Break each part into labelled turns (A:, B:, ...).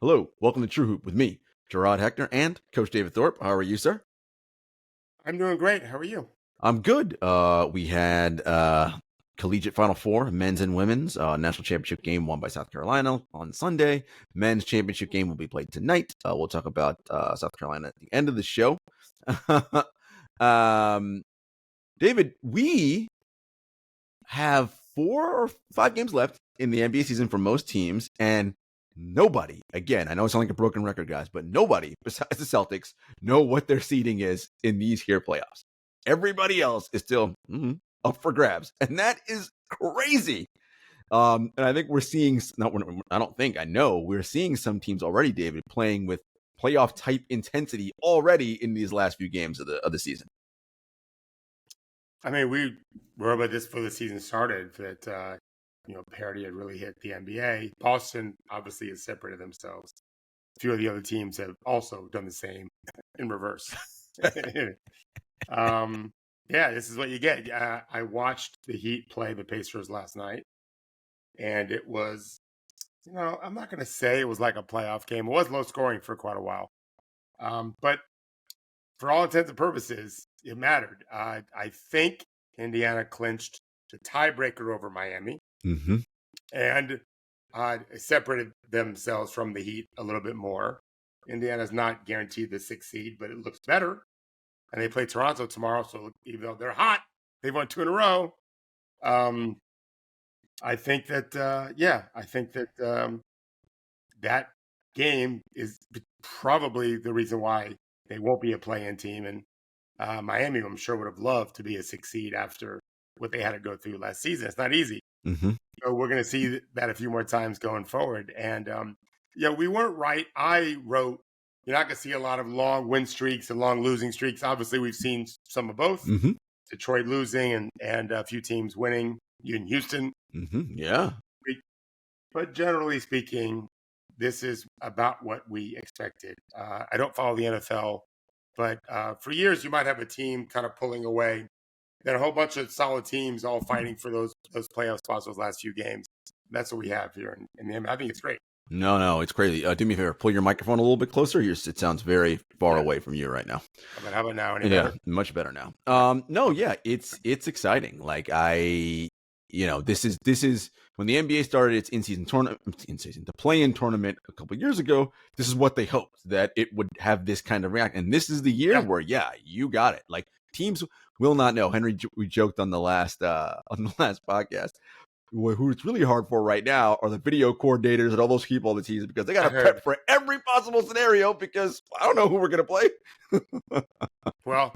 A: Hello, welcome to TrueHoop with me, Jarod, Hector, and Coach David Thorpe. How are you, sir?
B: I'm doing great. How are you?
A: I'm good. We had collegiate Final Four, men's and women's national championship game won by South Carolina on Sunday. Men's championship game will be played tonight. We'll talk about South Carolina at the end of the show. um, David, we have 4 or 5 games left in the NBA season for most teams, and nobody, again, I know it's not like a broken record, guys, but nobody besides the Celtics know what their seeding is in these here playoffs. Everybody else is still up for grabs, and that is crazy. And I think we're seeing, I know we're seeing some teams already, David, playing with playoff type intensity already in these last few games of the season.
B: I mean, we were about this before the season started that, parity had really hit the NBA. Boston obviously has separated themselves. A few of the other teams have also done the same in reverse. This is what you get. I watched the Heat play the Pacers last night, and it was, I'm not going to say it was like a playoff game. It was low scoring for quite a while. But for all intents and purposes, it mattered. I think Indiana clinched the tiebreaker over Miami and separated themselves from the Heat a little bit more. Indiana's not guaranteed the 6th seed, but it looks better. And they play Toronto tomorrow, so even though they're hot, they've won 2 in a row. I think that, that game is probably the reason why they won't be a play-in team. And Miami, I'm sure, would have loved to be a 6th seed after what they had to go through last season. It's not easy. So we're going to see that a few more times going forward. And, we weren't right. I wrote, you're not going to see a lot of long win streaks and long losing streaks. Obviously, we've seen some of both. Detroit losing and a few teams winning. You in Houston.
A: Yeah.
B: But generally speaking, this is about what we expected. I don't follow the NFL, but for years you might have a team kind of pulling away, then a whole bunch of solid teams all fighting for those playoff spots those last few games. That's what we have here in the NBA. I think it's great.
A: No, it's crazy. Do me a favor, pull your microphone a little bit closer. It sounds very far away from you right now.
B: How about now? Any better?
A: Much better now. It's exciting. Like this is when the NBA started its the play-in tournament a couple of years ago. This is what they hoped, that it would have this kind of react, and this is the year where you got it. Like, teams will not know. Henry, we joked on the last podcast. Who it's really hard for right now are the video coordinators and all those people on the teams, because they got to prep for every possible scenario, because I don't know who we're going to play.
B: Well,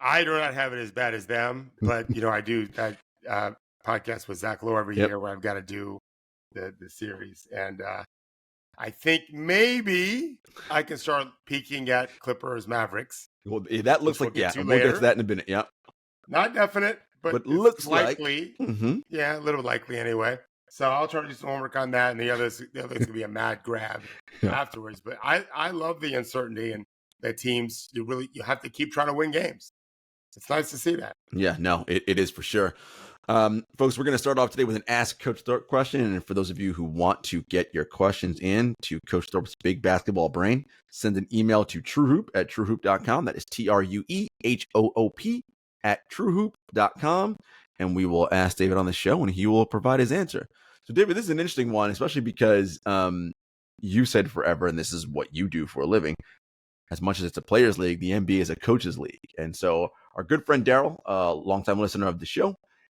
B: I do not have it as bad as them, but I do that podcast with Zach Lowe every year where I've got to do the series, and I think maybe I can start peeking at Clippers Mavericks.
A: Well, that looks like we'll get to that in a minute. Yeah,
B: not definite, but
A: looks
B: likely. Yeah, a little likely anyway. So I'll try to do some homework on that, and the others could be a mad grab afterwards. But I love the uncertainty, and that teams you have to keep trying to win games. It's nice to see that.
A: Yeah, no, it is for sure. Folks, we're going to start off today with an Ask Coach Thorpe question. And for those of you who want to get your questions in to Coach Thorpe's Big Basketball Brain, send an email to TrueHoop at TrueHoop.com. That is TrueHoop at TrueHoop.com. And we will ask David on the show, and he will provide his answer. So, David, this is an interesting one, especially because you said forever, and this is what you do for a living. As much as it's a players' league, the NBA is a coaches' league. And so our good friend Daryl, a longtime listener of the show,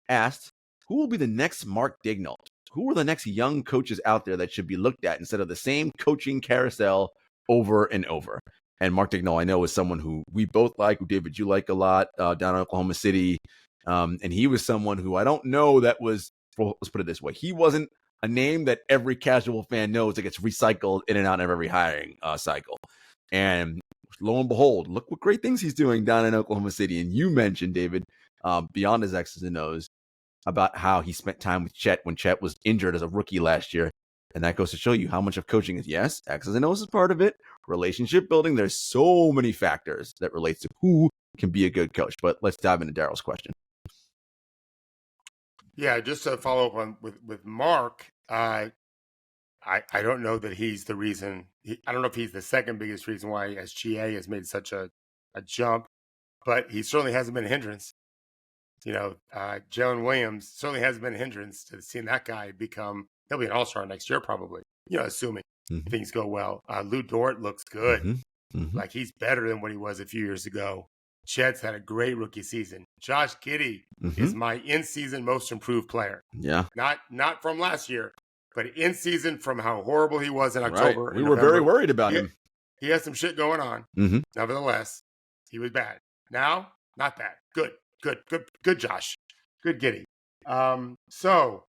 A: asked, who will be the next Mark Daigneault? Who are the next young coaches out there that should be looked at instead of the same coaching carousel over and over? And Mark Daigneault, I know, is someone who we both like, who, David, you like a lot down in Oklahoma City. And he was someone who I don't know that was, well, let's put it this way. He wasn't a name that every casual fan knows that gets recycled in and out of every hiring cycle. And lo and behold, look what great things he's doing down in Oklahoma City. And you mentioned, David, beyond his X's and O's, about how he spent time with Chet when Chet was injured as a rookie last year. And that goes to show you how much of coaching is, yes, X's and O's is part of it. Relationship building, there's so many factors that relates to who can be a good coach. But let's dive into Daryl's question.
B: Yeah, just to follow up on with Mark, I don't know that he's the reason. I don't know if he's the second biggest reason why SGA has made such a jump, but he certainly hasn't been a hindrance. Jalen Williams certainly hasn't been a hindrance to seeing that guy become. He'll be an all-star next year probably. Assuming things go well. Lou Dort looks good. Like he's better than what he was a few years ago. Chet's had a great rookie season. Josh Giddey is my in-season most improved player.
A: Yeah.
B: Not from last year, but in-season from how horrible he was in October.
A: Right. We were very worried about him.
B: He has some shit going on. Nevertheless, he was bad. Now, not bad. Good, Josh. Good Giddey. So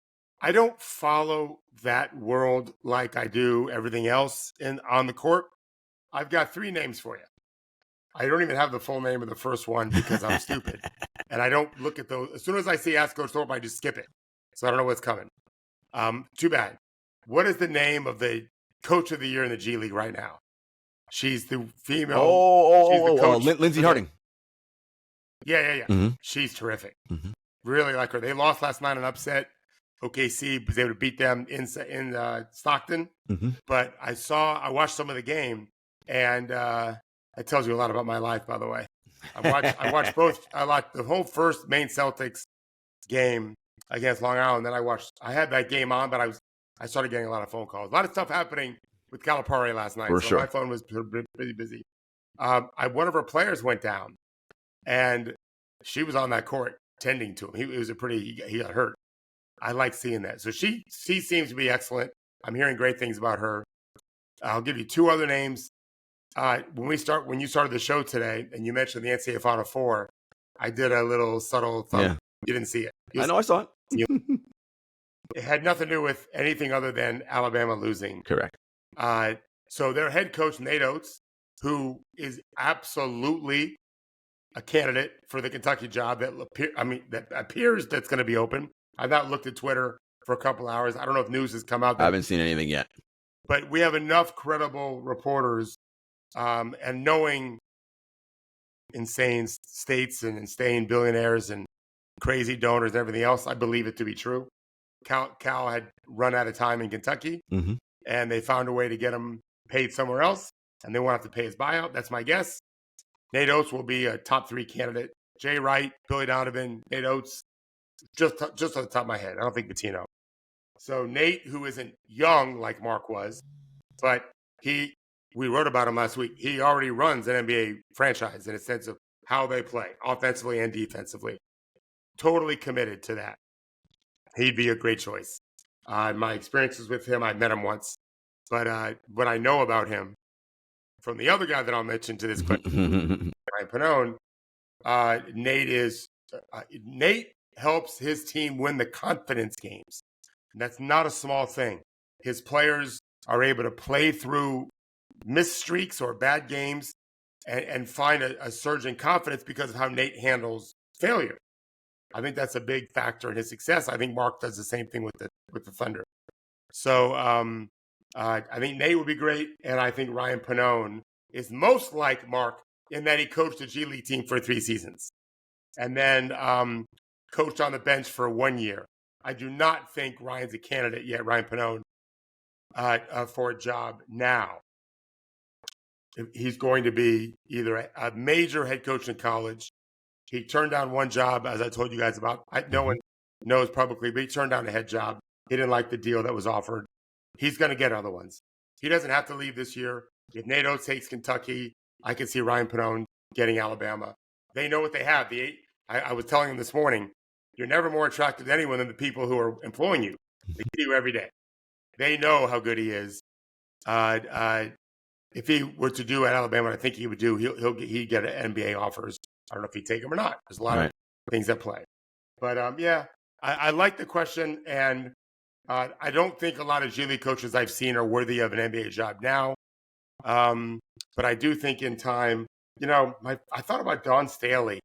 B: I don't follow that world like I do everything else on the court. I've got 3 names for you. I don't even have the full name of the first one because I'm stupid. And I don't look at those. As soon as I see Ask Coach Thorpe, I just skip it. So I don't know what's coming. Too bad. What is the name of the coach of the year in the G League right now? She's the female.
A: Lindsey Harding.
B: Yeah. She's terrific. Really like her. They lost last night in upset. OKC was able to beat them in Stockton. But I watched some of the game, and that tells you a lot about my life, by the way. I watched both. I watched the whole first main Celtics game against Long Island. Then I had that game on, but I started getting a lot of phone calls. A lot of stuff happening with Calipari last night.
A: For sure.
B: My phone was pretty busy. One of her players went down, and she was on that court tending to him. He got hurt. I like seeing that. So she seems to be excellent. I'm hearing great things about her. I'll give you 2 other names. When you started the show today and you mentioned the NCAA Final Four, I did a little subtle thumb. Yeah. You didn't see it.
A: I know I saw it.
B: It had nothing to do with anything other than Alabama losing.
A: Correct.
B: So their head coach, Nate Oates, who is absolutely a candidate for the Kentucky job that appears that's going to be open. I've not looked at Twitter for a couple hours. I don't know if news has come out.
A: I haven't seen anything yet.
B: But we have enough credible reporters and knowing insane states and insane billionaires and crazy donors and everything else, I believe it to be true. Cal had run out of time in Kentucky, and they found a way to get him paid somewhere else, and they won't have to pay his buyout. That's my guess. Nate Oates will be a top 3 candidate. Jay Wright, Billy Donovan, Nate Oates, just on the top of my head. I don't think Pitino. So Nate, who isn't young like Mark was, but we wrote about him last week. He already runs an NBA franchise in a sense of how they play, offensively and defensively. Totally committed to that. He'd be a great choice. My experiences with him, I met him once. But what I know about him from the other guy that I'll mention to this question, Ryan Pannone, Nate helps his team win the confidence games. And that's not a small thing. His players are able to play through missed streaks or bad games and find a surge in confidence because of how Nate handles failure. I think that's a big factor in his success. I think Mark does the same thing with the Thunder. So I think Nate would be great, and I think Ryan Pannone is most like Mark in that he coached a G League team for 3 seasons and then coached on the bench for 1 year. I do not think Ryan's a candidate yet, Ryan Pannone, for a job now. He's going to be either a major head coach in college. He turned down one job, as I told you guys about. No one knows publicly, but he turned down a head job. He didn't like the deal that was offered. He's going to get other ones. He doesn't have to leave this year. If Nate Oates takes Kentucky, I can see Ryan Pannone getting Alabama. They know what they have. I was telling him this morning, you're never more attracted to anyone than the people who are employing you. They see you every day. They know how good he is. If he were to do at Alabama, I think he would do, he'd get NBA offers. I don't know if he'd take them or not. There's a lot of things at play. But, I like the question, and I don't think a lot of G League coaches I've seen are worthy of an NBA job now. But I do think in time, I thought about Dawn Staley.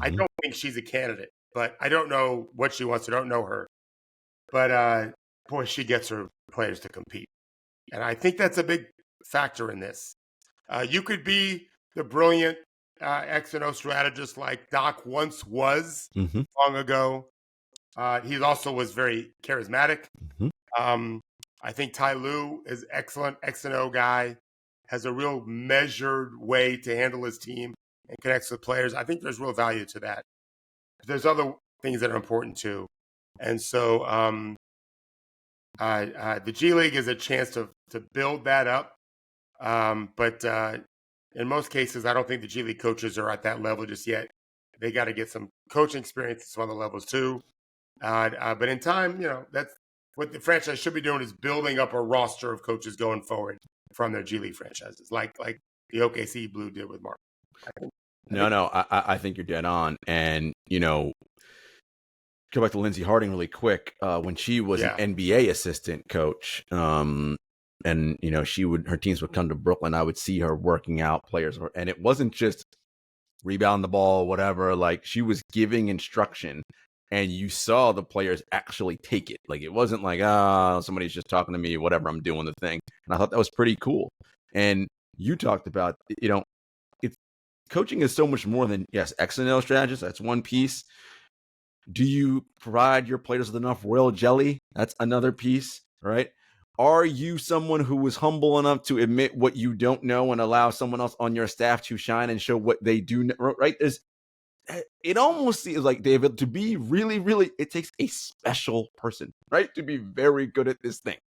B: I don't think she's a candidate, but I don't know what she wants. I don't know her. But, boy, she gets her players to compete. And I think that's a big factor in this. You could be the brilliant X and O strategist like Doc once was long ago. He also was very charismatic. I think Ty Lue is excellent, X and O guy, has a real measured way to handle his team and connects with players. I think there's real value to that. There's other things that are important too. And so the G League is a chance to build that up. But in most cases, I don't think the G League coaches are at that level just yet. They got to get some coaching experience at some other levels too. But in time, that's what the franchise should be doing, is building up a roster of coaches going forward from their G League franchises, like the OKC Blue did with Mark.
A: I think you're dead on. And, go back to Lindsey Harding really quick. When she was an NBA assistant coach, and her teams would come to Brooklyn, I would see her working out players, and it wasn't just rebound the ball, whatever. Like, she was giving instruction, and you saw the players actually take it. Like, it wasn't like, somebody's just talking to me, whatever, I'm doing the thing. And I thought that was pretty cool. And you talked about, coaching is so much more than, yes, X and O strategists. That's one piece. Do you provide your players with enough royal jelly? That's another piece, right? Are you someone who is humble enough to admit what you don't know and allow someone else on your staff to shine and show what they do know, right? It almost seems like, David, to be really, really, it takes a special person, right, to be very good at this thing,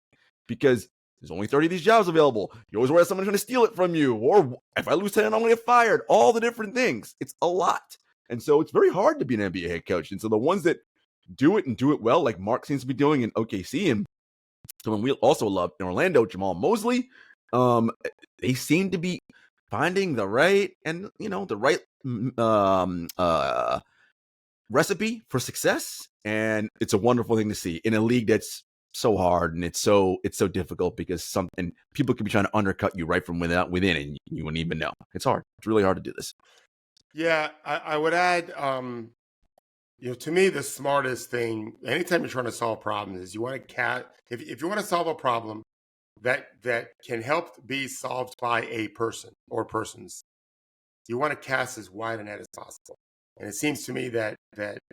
A: because there's only 30 of these jobs available. You always worry that someone's going to steal it from you, or if I lose 10, I'm going to get fired. All the different things. It's a lot. And so it's very hard to be an NBA head coach. And so the ones that do it and do it well, like Mark seems to be doing in OKC, and someone we also love in Orlando, Jamal Mosley, they seem to be finding the right recipe for success. And it's a wonderful thing to see in a league that's so hard, and it's so difficult, because people could be trying to undercut you right from within, and you wouldn't even know. It's hard. It's really hard to do this.
B: Yeah, I would add, to me, the smartest thing anytime you're trying to solve problems is you want to if you want to solve a problem that can help be solved by a person or persons, you want to cast as wide a net as possible. And it seems to me that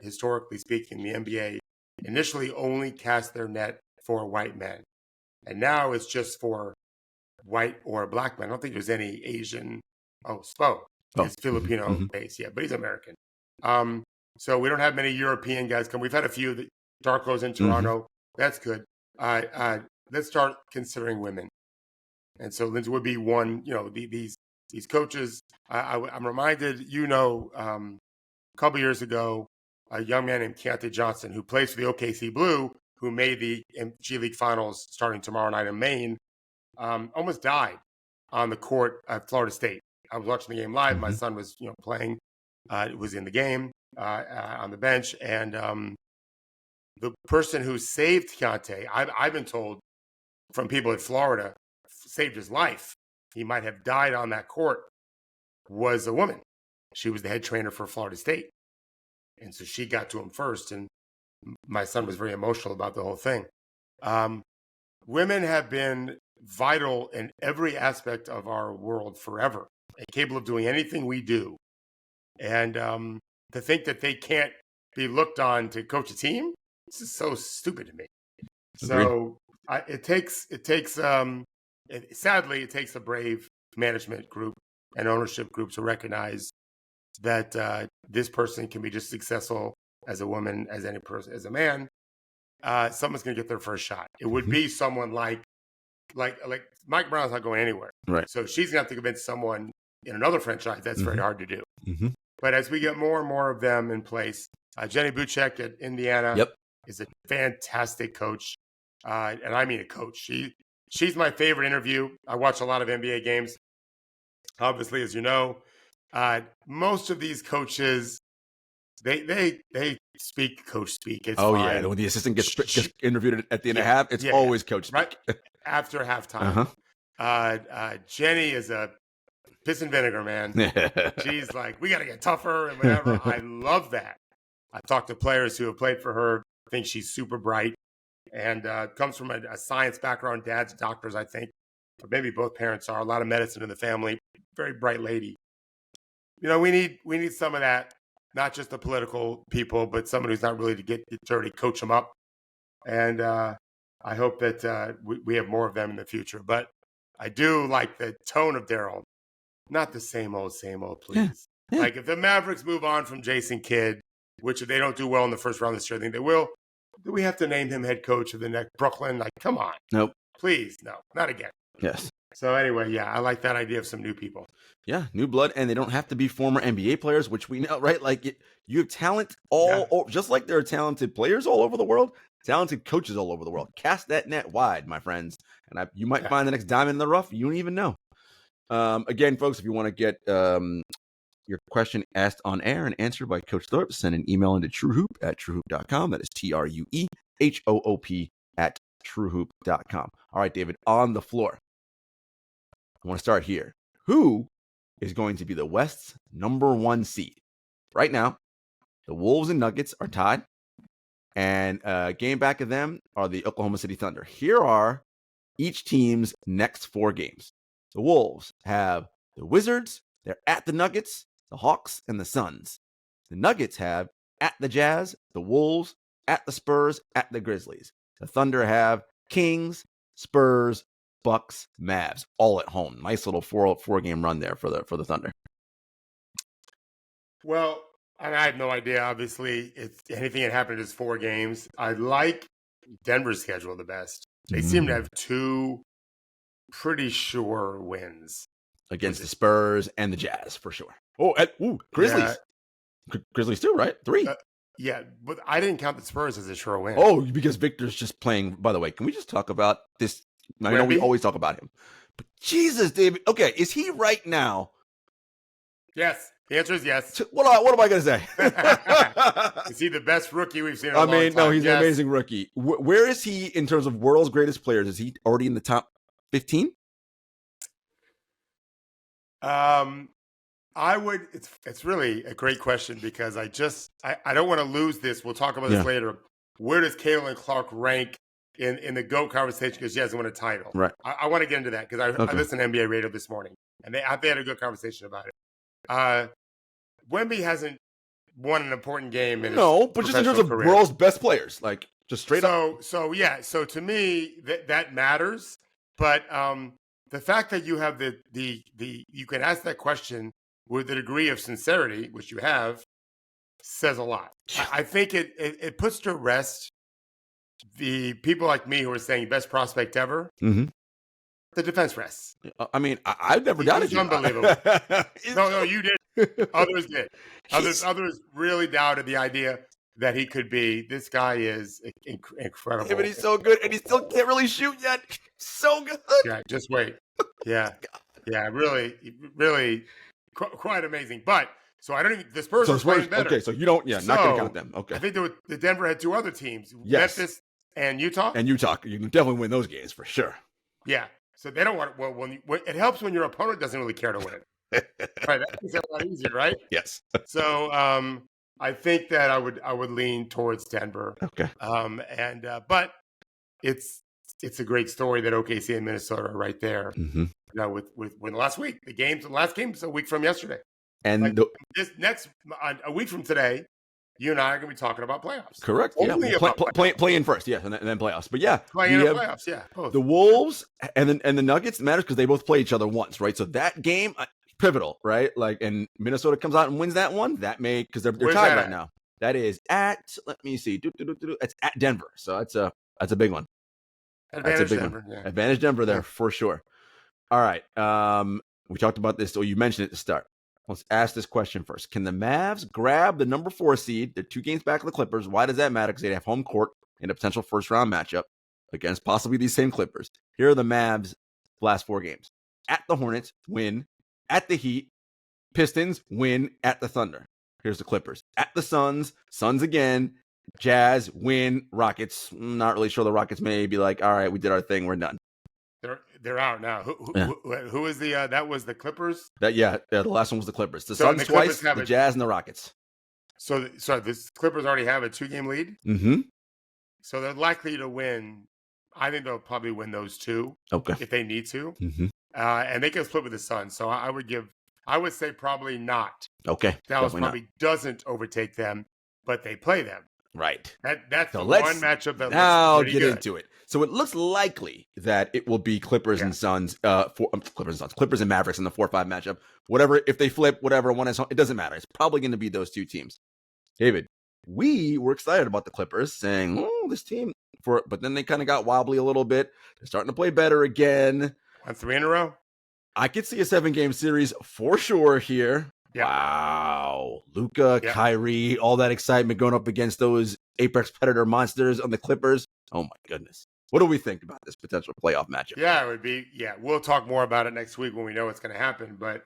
B: historically speaking, the NBA initially only cast their net for white men, and now it's just for white or black men. I don't think there's any Asian. Spo is Filipino based, but he's American. So we don't have many European guys come. We've had a few Darko's in Toronto. That's good. Let's start considering women. And so Lindsay would be one. These coaches. I'm reminded, a couple years ago, a young man named Keontae Johnson, who plays for the OKC Blue, who made the G League Finals starting tomorrow night in Maine, almost died on the court at Florida State. I was watching the game live. My son was, playing. Was in the game on the bench, and the person who saved Keontae, I've been told from people in Florida, saved his life. He might have died on that court. Was a woman. She was the head trainer for Florida State, and so she got to him first. And my son was very emotional about the whole thing. Women have been vital in every aspect of our world forever, and capable of doing anything we do. And to think that they can't be looked on to coach a team, this is so stupid to me. So sadly, it takes a brave management group and ownership group to recognize that this person can be just successful as a woman, as any person, as a man. Someone's going to get their first shot. It would be someone like Mike Brown's not going anywhere.
A: Right.
B: So she's going to have to convince someone in another franchise. That's very hard to do. But as we get more and more of them in place, Jenny Buchek at Indiana is a fantastic coach. And I mean a coach. She's my favorite interview. I watch a lot of NBA games. Obviously, as you know, most of these coaches, they speak coach speak. It's fine.
A: When the assistant gets interviewed at the end of half, it's always coach speak.
B: Right after halftime. Jenny is a piss and vinegar, man. She's like, we got to get tougher and whatever. I love that. I've talked to players who have played for her. I think she's super bright and comes from a science background. Dad's doctors, I think, or maybe both parents are. A lot of medicine in the family. Very bright lady. We need some of that. Not just the political people, but someone who's not really to get dirty, coach them up. And I hope that we have more of them in the future. But I do like the tone of Daryl. Not the same old, please.
A: Yeah.
B: Like if the Mavericks move on from Jason Kidd, which if they don't do well in the first round this year, I think they will, do we have to name him head coach of the next Brooklyn? Like, come on.
A: Nope.
B: Please, no, not again.
A: Yes.
B: So anyway, yeah, I like that idea of some new people.
A: Yeah, new blood, and they don't have to be former NBA players, which we know, right? Like you have talent just like there are talented players all over the world, talented coaches all over the world. Cast that net wide, my friends, and you might find the next diamond in the rough. You don't even know. Again, folks, if you want to get your question asked on air and answered by Coach Thorpe, send an email into TrueHoop at TrueHoop.com. That is TrueHoop at TrueHoop.com. All right, David, on the floor. I want to start here. Who is going to be the West's number 1 seed? Right now, the Wolves and Nuggets are tied, and game back of them are the Oklahoma City Thunder. Here are each team's next 4 games. The Wolves have the Wizards, they're at the Nuggets, the Hawks, and the Suns. The Nuggets have at the Jazz, the Wolves, at the Spurs, at the Grizzlies. The Thunder have Kings, Spurs, Bucks, Mavs, all at home. Nice little four-game run there for the Thunder.
B: Well, I have no idea. Obviously, anything that happened is 4 games. I like Denver's schedule the best. They seem to have 2 pretty sure wins
A: against the Spurs and the Jazz for sure. Grizzlies. Yeah. Grizzlies too, right? 3.
B: Yeah, but I didn't count the Spurs as a sure win.
A: Oh, because Victor's just playing. By the way, can we just talk about this? I know we always talk about him, but Jesus, David. Okay, is he right now?
B: Yes. The answer is yes.
A: What am I going to say?
B: Is he the best rookie we've seen in a long time?
A: No, he's an amazing rookie. Where is he in terms of world's greatest players? Is he already in the top 15?
B: I would. It's really a great question because I don't want to lose this. We'll talk about this later. Where does Caitlin Clark rank in the GOAT conversation because she hasn't won a title?
A: Right.
B: I want to get into that because I listened to NBA radio this morning and they had a good conversation about it. Wemby hasn't won an important game in his
A: but just in terms of
B: career.
A: World's best players, like just straight up.
B: So to me that matters. But the fact that you have you can ask that question with the degree of sincerity, which you have, says a lot. I think it puts to rest the people like me who are saying best prospect ever.
A: Mm-hmm.
B: The defense rests.
A: I mean, I've never doubted you.
B: Unbelievable. No, you did. Others did. Others really doubted the idea that he could be. This guy is incredible.
A: Yeah, but he's so good, and he still can't really shoot yet. So good.
B: Yeah, just wait. Yeah, really, really, quite amazing. But so I don't even. The Spurs are playing better.
A: Okay, so you don't. Yeah, not gonna count them. Okay.
B: I think the Denver had 2 other teams.
A: Yes.
B: Memphis and Utah.
A: You can definitely win those games for sure.
B: Yeah. So they don't want. Well, when it helps when your opponent doesn't really care to win. Right. That makes it a lot easier, right?
A: Yes.
B: So I think that I would lean towards Denver.
A: Okay.
B: But it's a great story that OKC and Minnesota are right there.
A: Mm-hmm.
B: With last week, the last game's a week from yesterday,
A: and
B: this next a week from today, you and I are going to be talking about playoffs.
A: Correct.
B: Only
A: play in first, yes, and then playoffs. But yeah,
B: playing in playoffs, yeah. Both.
A: The Wolves and the Nuggets matters because they both play each other once, right? So that game pivotal, right? Like, and Minnesota comes out and wins that one. That may because they're tied right now. That is at let me see, it's at Denver. So that's a big one.
B: Advantage Denver. Yeah.
A: Advantage Denver there for sure. All right. We talked about this. So you mentioned it at the start. Let's ask this question first. Can the Mavs grab the number 4 seed? They're 2 games back of the Clippers. Why does that matter? Because they have home court in a potential first-round matchup against possibly these same Clippers. Here are the Mavs' last 4 games. At the Hornets, win. At the Heat, Pistons, win. At the Thunder. Here's the Clippers. At the Suns, Suns again. Jazz, win. Rockets, not really sure. The Rockets may be like, all right, we did our thing. We're done.
B: They're out now. Who is the that was the Clippers?
A: The last one was the Clippers. The Suns twice, the Jazz and the Rockets.
B: So the Clippers already have a 2-game lead?
A: Mm-hmm.
B: So they're likely to win. I think they'll probably win those 2 if they need to.
A: Mm-hmm.
B: And they can split with the Suns. So I would say probably not.
A: Okay.
B: Dallas probably doesn't overtake them, but they play them.
A: Right.
B: That's the one matchup that
A: now
B: looks pretty
A: get
B: good.
A: into it. So it looks likely that it will be Clippers and Suns, Clippers and Mavericks in the 4-5 matchup. Whatever, if they flip, whatever, one is home, it doesn't matter. It's probably going to be those two teams. David, we were excited about the Clippers, saying, "Oh, this team," but then they kind of got wobbly a little bit. They're starting to play better again.
B: On 3 in a row.
A: I could see a 7-game series for sure here. Yep. Wow. Luka, Kyrie, all that excitement going up against those apex predator monsters on the Clippers. Oh, my goodness. What do we think about this potential playoff matchup?
B: Yeah, it would be. Yeah, we'll talk more about it next week when we know what's going to happen. But,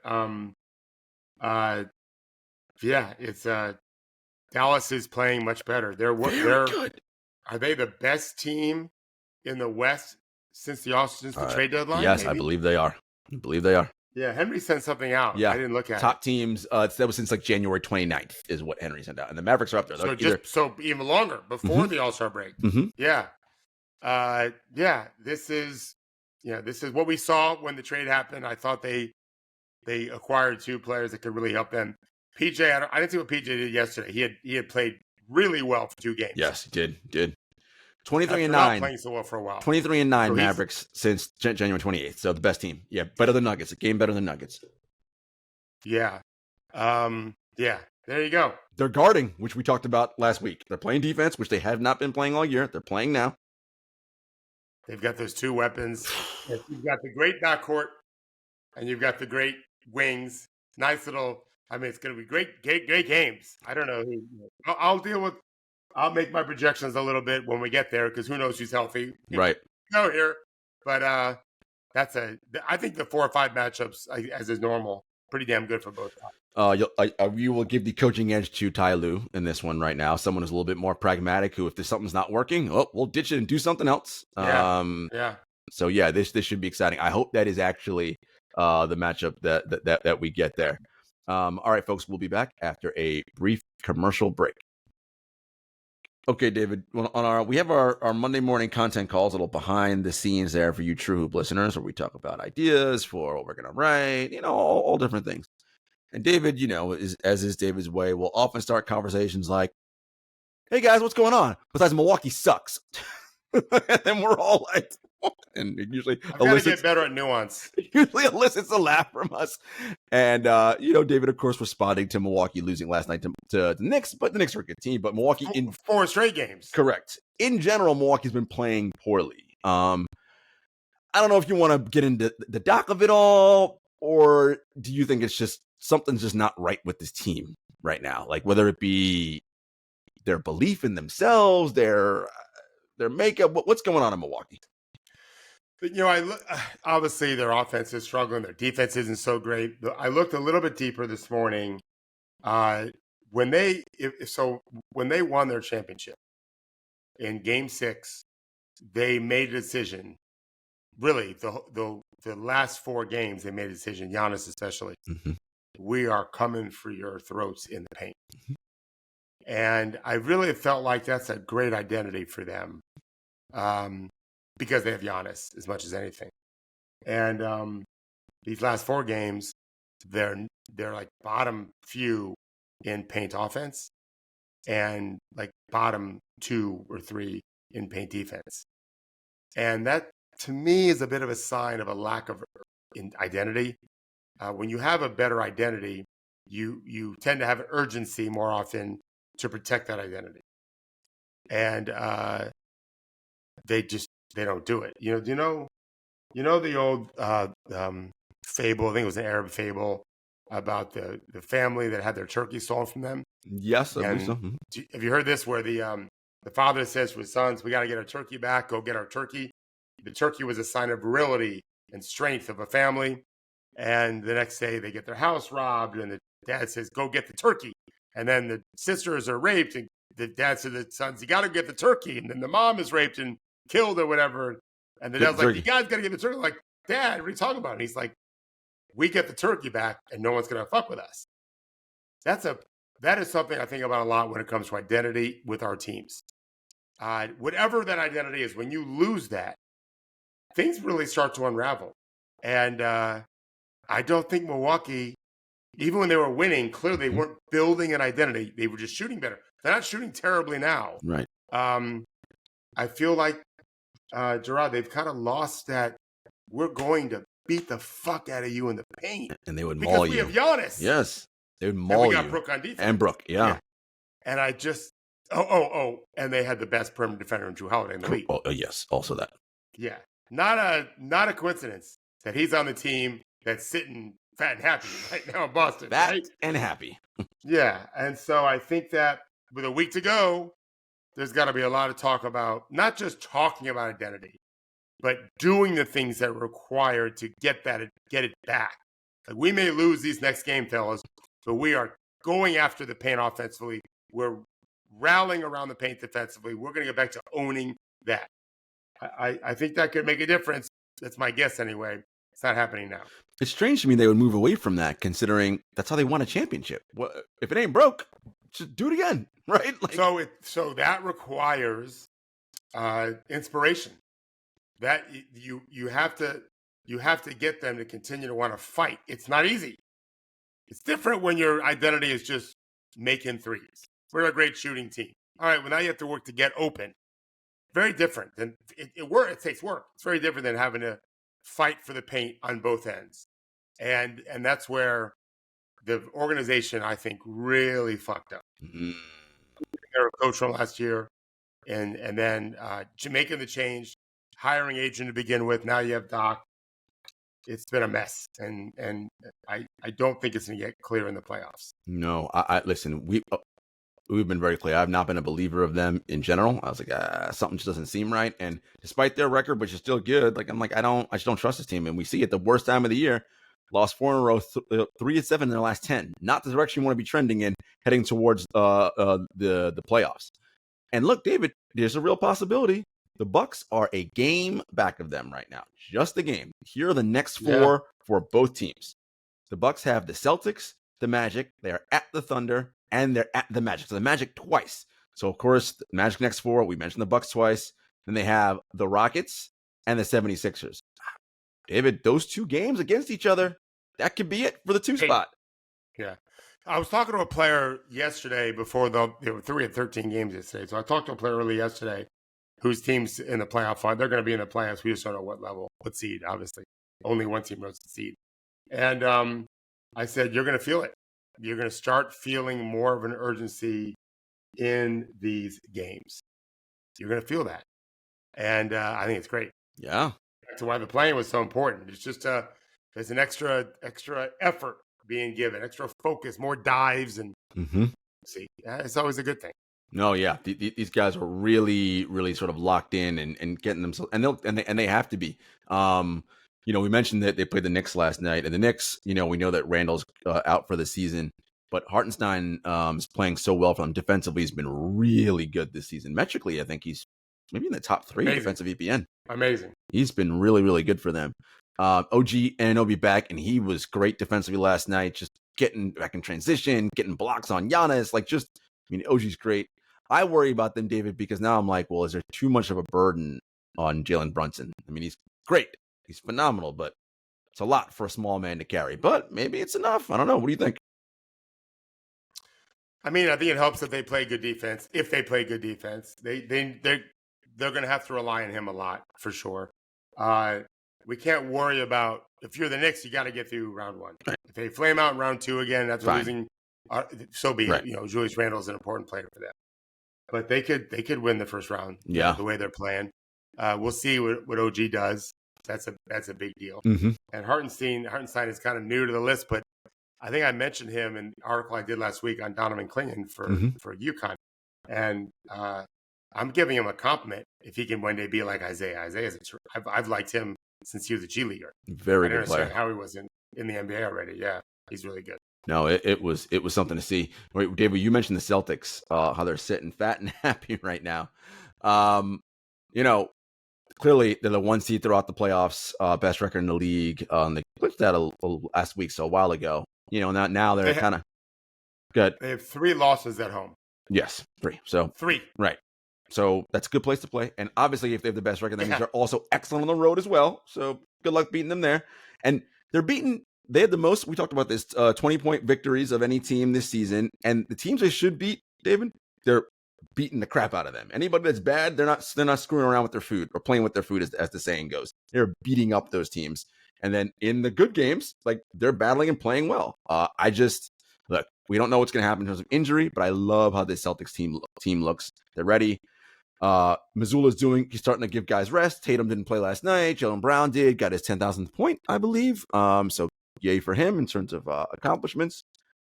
B: it's Dallas is playing much better. They're good. Are they the best team in the West since the trade deadline?
A: Yes, maybe? I believe they are.
B: Yeah, Henry sent something out. Yeah, I didn't look at
A: top teams. That was since like January 29th is what Henry sent out, and the Mavericks are up there.
B: So even longer before the All-Star break.
A: Mm-hmm.
B: Yeah, This is what we saw when the trade happened. I thought they acquired 2 players that could really help them. PJ, I didn't see what PJ did yesterday. He had played really well for 2 games.
A: Yes, he did. 23-9.
B: Playing so well for a while.
A: 23-9 so Mavericks since January 28th. So the best team. Yeah, better than Nuggets. A game better than Nuggets.
B: Yeah. There you go.
A: They're guarding, which we talked about last week. They're playing defense, which they have not been playing all year. They're playing now.
B: They've got those 2 weapons. You've got the great backcourt, and you've got the great wings. Nice little. I mean, it's going to be great games. I don't know. I'll make my projections a little bit when we get there because who knows who's healthy.
A: Right.
B: Here. But I think the 4 or 5 matchups, as is normal, pretty damn good for both sides.
A: You will give the coaching edge to Ty Lue in this one right now. Someone who's a little bit more pragmatic who, if there's something's not working, we'll ditch it and do something else. So, this should be exciting. I hope that is actually the matchup that we get there. All right, folks, we'll be back after a brief commercial break. Okay, David, we have our Monday morning content calls, a little behind the scenes there for you TrueHoop listeners, where we talk about ideas for what we're going to write, all different things. And David, as is David's way, will often start conversations like, "Hey guys, what's going on? Besides Milwaukee sucks." And then we're all like, and it usually
B: get better at nuance.
A: Usually elicits a laugh from us. And, David, of course, responding to Milwaukee losing last night to the Knicks, but the Knicks are a good team. But Milwaukee in
B: 4 straight games.
A: Correct. In general, Milwaukee's been playing poorly. I don't know if you want to get into the dock of it all, or do you think it's just something's just not right with this team right now? Like whether it be their belief in themselves, their makeup, what's going on in Milwaukee?
B: Obviously their offense is struggling. Their defense isn't so great. I looked a little bit deeper this morning. When they won their championship in Game 6, they made a decision. Really, the last 4 games they made a decision. Giannis especially.
A: Mm-hmm.
B: We are coming for your throats in the paint. Mm-hmm. And I really felt like that's a great identity for them. Because they have Giannis as much as anything. And these last 4 games, they're like bottom few in paint offense and like bottom 2 or 3 in paint defense. And that, to me, is a bit of a sign of a lack of identity. When you have a better identity, you tend to have an urgency more often to protect that identity. And they don't do it. You know the old fable, I think it was an Arab fable, about the family that had their turkey stolen from them?
A: Yes, I believe so.
B: Have you heard this, where the father says to his sons, "We got to get our turkey back, go get our turkey." The turkey was a sign of virility and strength of a family. And the next day they get their house robbed, and the dad says, "Go get the turkey." And then the sisters are raped, and the dad said to the sons, "You got to get the turkey." And then the mom is raped and killed or whatever. And the dad's like, "You guys got to get the turkey." Like, "Dad, what are you talking about?" And he's like, "We get the turkey back and no one's going to fuck with us." That is something I think about a lot when it comes to identity with our teams. Whatever that identity is, when you lose that, things really start to unravel. And I don't think Milwaukee, even when they were winning, clearly they weren't building an identity. They were just shooting better. They're not shooting terribly now.
A: Right.
B: I feel like Jarod, they've kind of lost that. We're going to beat the fuck out of you in the paint.
A: And they would
B: because
A: maul
B: we
A: you.
B: have Giannis.
A: Yes. They would
B: And
A: maul
B: we got
A: you.
B: Brook on defense.
A: And Brook, yeah.
B: And I just, and they had the best perimeter defender in Drew Holiday in the league.
A: Oh, yes, also that.
B: Yeah. Not a coincidence that he's on the team that's sitting fat and happy right now in Boston.
A: Fat
B: right?
A: and happy.
B: Yeah. And so I think that with a week to go, there's got to be a lot of talk about not just talking about identity, but doing the things that are required to get it back. Like, we may lose these next game, fellas, but we are going after the paint offensively. We're rallying around the paint defensively. We're going to get back to owning that. I think that could make a difference. That's my guess anyway. It's not happening now.
A: It's strange to me they would move away from that, considering that's how they won a championship. Well, if it ain't broke, just do it again, right? Like,
B: so that requires inspiration. That you have to get them to continue to want to fight. It's not easy. It's different when your identity is just making threes. We're a great shooting team. All right, well, now you have to work to get open. Very different than it takes work. It's very different than having to fight for the paint on both ends. And that's where the organization, I think, really fucked up.
A: mm-hmm.
B: They were coach from last year, and then making the change, hiring agent to begin with. Now you have Doc. It's been a mess, and I don't think it's going to get clear in the playoffs.
A: No, I listen. We've been very clear. I've not been a believer of them in general. I was like, something just doesn't seem right. And despite their record, which is still good, like I just don't trust this team. And we see it the worst time of the year. Lost 4 in a row, 3-7 in their last 10. Not the direction you want to be trending in, heading towards the playoffs. And look, David, there's a real possibility. The Bucks are a game back of them right now. Just a game. Here are the next 4 for both teams. The Bucks have the Celtics, the Magic. They are at the Thunder, and they're at the Magic. So the Magic twice. So, of course, the Magic next 4. We mentioned the Bucks twice. Then they have the Rockets and the 76ers. David, those 2 games against each other, that could be it for the 2 spot.
B: Yeah. I was talking to a player yesterday before there were 3 and 13 games yesterday. So I talked to a player early yesterday whose team's in the playoff fight. They're going to be in the playoffs. We just don't know what level, what seed, obviously. Only one team knows the seed. And I said, you're going to feel it. You're going to start feeling more of an urgency in these games. You're going to feel that. And I think it's great.
A: Yeah.
B: That's why the playing was so important. It's just there's an extra effort being given, extra focus, more dives, and see, it's always a good thing.
A: No, yeah, these guys are really, really sort of locked in and getting themselves, and they have to be. We mentioned that they played the Knicks last night, and the Knicks, we know that Randall's out for the season, but Hartenstein is playing so well for them defensively. He's been really good this season. Metrically, I think he's maybe in the top 3 defensive EPN.
B: Amazing.
A: He's been really, really good for them. OG Anunoby back, and he was great defensively last night, just getting back in transition, getting blocks on Giannis. OG's great. I worry about them, David, because now I'm like, well, is there too much of a burden on Jalen Brunson? I mean, he's great. He's phenomenal, but it's a lot for a small man to carry. But maybe it's enough. I don't know. What do you think?
B: I mean, I think it helps that they play good defense. If they play good defense, they're going to have to rely on him a lot, for sure. We can't worry about, if you're the Knicks, you got to get through round 1. Right. If they flame out in round 2 again, that's losing. So be it.
A: Right.
B: Julius Randle's an important player for them. But they could win the first round.
A: Yeah.
B: The way they're playing. We'll see what OG does. That's a big deal.
A: Mm-hmm.
B: And Hartenstein is kind of new to the list, but I think I mentioned him in the article I did last week on Donovan Clingan for UConn. And I'm giving him a compliment if he can one day be like Isaiah. I've liked him since he was a G Leaguer.
A: Very good player.
B: How he was in the NBA already. Yeah, he's really good.
A: No, it was something to see. Wait, David, you mentioned the Celtics, how they're sitting fat and happy right now. Clearly they're the 1 seed throughout the playoffs, best record in the league. They glitched that last week, so a while ago. Now they're kind of good.
B: They have 3 losses at home.
A: Yes, 3. So
B: 3.
A: Right. So that's a good place to play. And obviously, if they have the best record, that means they're also excellent on the road as well. So good luck beating them there. And they had the most, we talked about this, 20-point victories of any team this season. And the teams they should beat, David, they're beating the crap out of them. Anybody that's bad, they're not screwing around with their food or playing with their food, as the saying goes. They're beating up those teams. And then in the good games, like, they're battling and playing well. Look, we don't know what's going to happen in terms of injury, but I love how the Celtics team looks. They're ready. Missoula's he's starting to give guys rest. Tatum didn't play last night. Jaylen Brown got his 10,000th point, I believe. So yay for him in terms of accomplishments.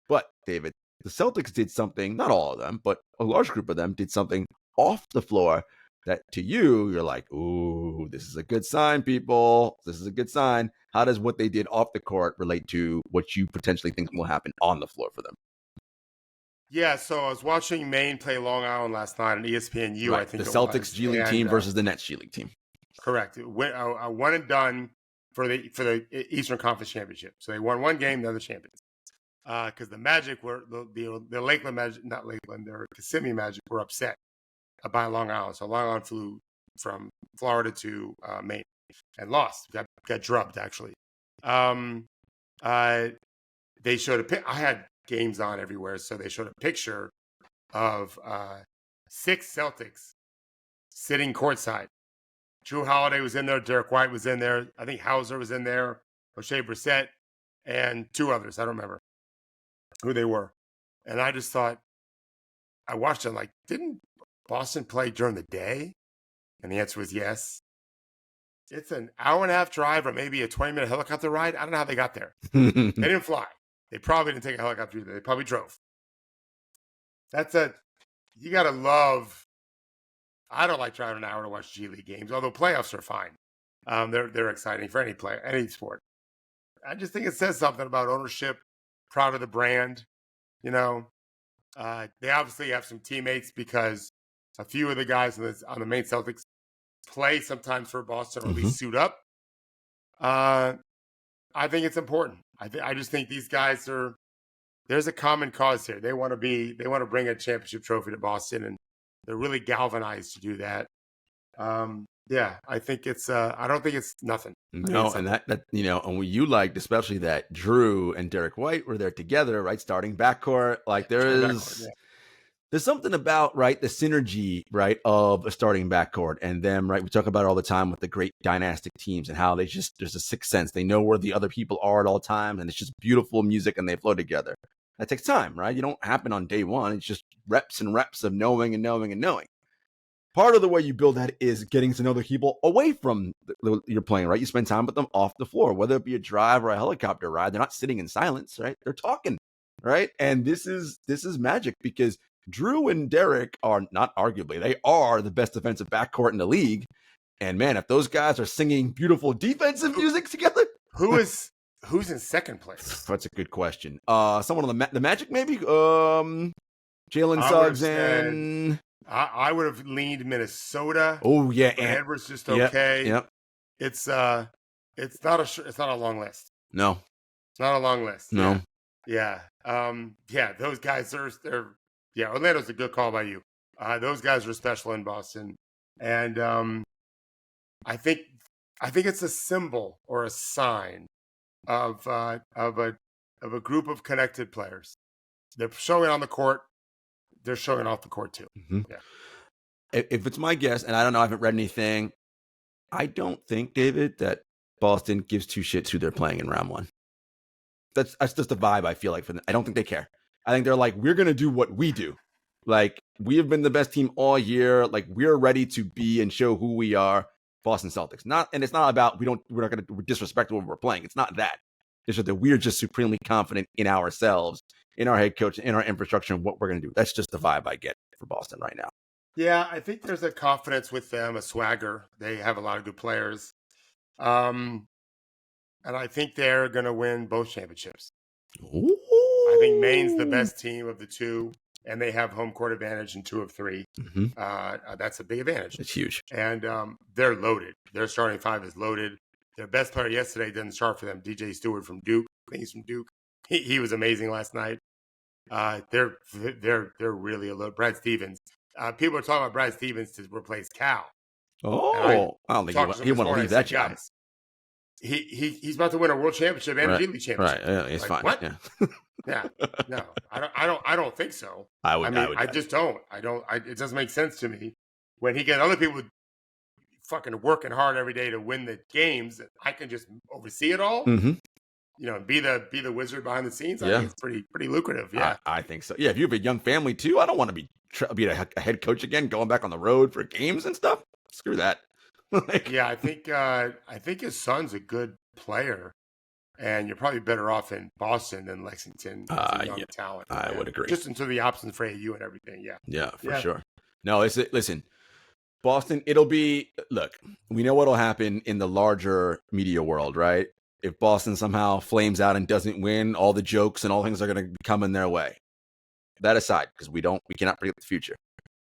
A: But David, the Celtics did something, not all of them, but a large group of them did something off the floor that to you're like, ooh, this is a good sign, people. This is a good sign. How does what they did off the court relate to what you potentially think will happen on the floor for them?
B: Yeah, so I was watching Maine play Long Island last night on ESPNU.
A: Right,
B: I think
A: the Celtics G League team versus the Nets G League team.
B: Correct. It went a one and done for the Eastern Conference Championship. So they won one game, they're the champions. Because the Magic were the Lakeland Magic, not Lakeland, their Kissimmee Magic were upset by Long Island. So Long Island flew from Florida to Maine and lost. Got drubbed actually. They showed I had games on everywhere, so they showed a picture of 6 Celtics sitting courtside. Drew Holiday was in there, Derek White was in there, I think Hauser was in there, O'Shea Brissett, and 2 others. I don't remember who they were. And I just thought, I watched it like, didn't Boston play during the day? And the answer was yes. It's an hour and a half drive or maybe a 20-minute helicopter ride. I don't know how they got there. They didn't fly. They probably didn't take a helicopter either. They probably drove. You got to love. I don't like driving an hour to watch G League games, although playoffs are fine. They're exciting for any sport. I just think it says something about ownership, proud of the brand. You know, they obviously have some teammates because a few of the guys on the Maine Celtics play sometimes for Boston or at least suit up. I think it's important. I just think these guys there's a common cause here. They want to bring a championship trophy to Boston, and they're really galvanized to do that. Yeah, I think I don't think it's nothing.
A: No, and that and what you liked, especially that Drew and Derek White were there together, right? Starting backcourt. Like there's something about, right, the synergy, right, of a starting backcourt and them, right? We talk about it all the time with the great dynastic teams and how there's a sixth sense. They know where the other people are at all times, and it's just beautiful music and they flow together. That takes time, right? You don't happen on day one. It's just reps and reps of knowing and knowing and knowing. Part of the way you build that is getting to know the people away from you're playing, right? You spend time with them off the floor, whether it be a drive or a helicopter ride. They're not sitting in silence, right? They're talking, right? And this is magic because Drew and Derek are not arguably, they are the best defensive backcourt in the league. And man, if those guys are singing beautiful defensive music together,
B: who's in second place?
A: That's a good question. Someone on the Magic, maybe. Jalen Suggs and
B: I would have leaned Minnesota.
A: Oh yeah,
B: and Edwards just okay.
A: Yep.
B: It's not a long list.
A: No,
B: it's not a long list.
A: No.
B: Yeah. Those guys they're. Yeah, Orlando's a good call by you. Those guys are special in Boston, and I think it's a symbol or a sign of a group of connected players. They're showing on the court. They're showing off the court too.
A: Mm-hmm.
B: Yeah.
A: If it's my guess, and I don't know, I haven't read anything. I don't think, David, that Boston gives 2 shits who they're playing in round 1. That's just the vibe I feel like for them. I don't think they care. I think they're like, we're going to do what we do. Like, we have been the best team all year. Like, we're ready to be and show who we are, Boston Celtics. And it's not about, we're not going to disrespect what we're playing. It's not that. It's just that we're just supremely confident in ourselves, in our head coach, in our infrastructure, and what we're going to do. That's just the vibe I get for Boston right now.
B: Yeah, I think there's a confidence with them, a swagger. They have a lot of good players. And I think they're going to win both championships.
A: Ooh.
B: I think Maine's the best team of the 2, and they have home court advantage in 2 of 3.
A: Mm-hmm.
B: That's a big advantage.
A: It's huge.
B: And they're loaded. Their starting 5 is loaded. Their best player yesterday didn't start for them, DJ Stewart from Duke. I think he's from Duke. He was amazing last night. They're really a load. Brad Stevens. People are talking about Brad Stevens to replace Cal.
A: Oh, I don't think he want to leave that job.
B: He's about to win a world championship and a G League championship.
A: Right, yeah, it's fine.
B: What?
A: Yeah.
B: Yeah. No, I don't think so.
A: I
B: I
A: would. I
B: mean,
A: would.
B: I just don't. It doesn't make sense to me when he get other people fucking working hard every day to win the games. I can just oversee it all.
A: Mm-hmm.
B: Be the wizard behind the scenes. I
A: Yeah.
B: think it's pretty lucrative. Yeah.
A: I think so. Yeah. If you have a young family too, I don't want to be a head coach again, going back on the road for games and stuff. Screw that.
B: Yeah, I think his son's a good player, and you're probably better off in Boston than Lexington as a young talent.
A: I would agree.
B: Just into the options for AU and everything. Yeah.
A: Yeah, for sure. No, listen, Boston, it'll be, look, we know what'll happen in the larger media world, right? If Boston somehow flames out and doesn't win, all the jokes and all things are going to be coming their way. That aside, because we cannot predict the future.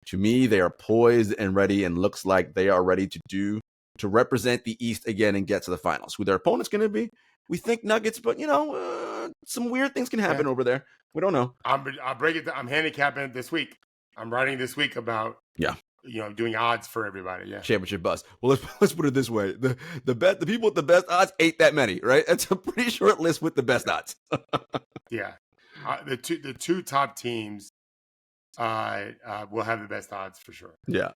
A: To me, they are poised and ready, and looks like they are ready to represent the East again and get to the finals. Who their opponent's going to be? We think Nuggets, but some weird things can happen over there. We don't know.
B: I'll break it down. I'm handicapping it this week. I'm writing this week about doing odds for everybody. Yeah,
A: championship buzz. Well, let's put it this way: the people with the best odds ain't that many, right? That's a pretty short list with the best odds.
B: Yeah, the two top teams will have the best odds for sure.
A: Yeah.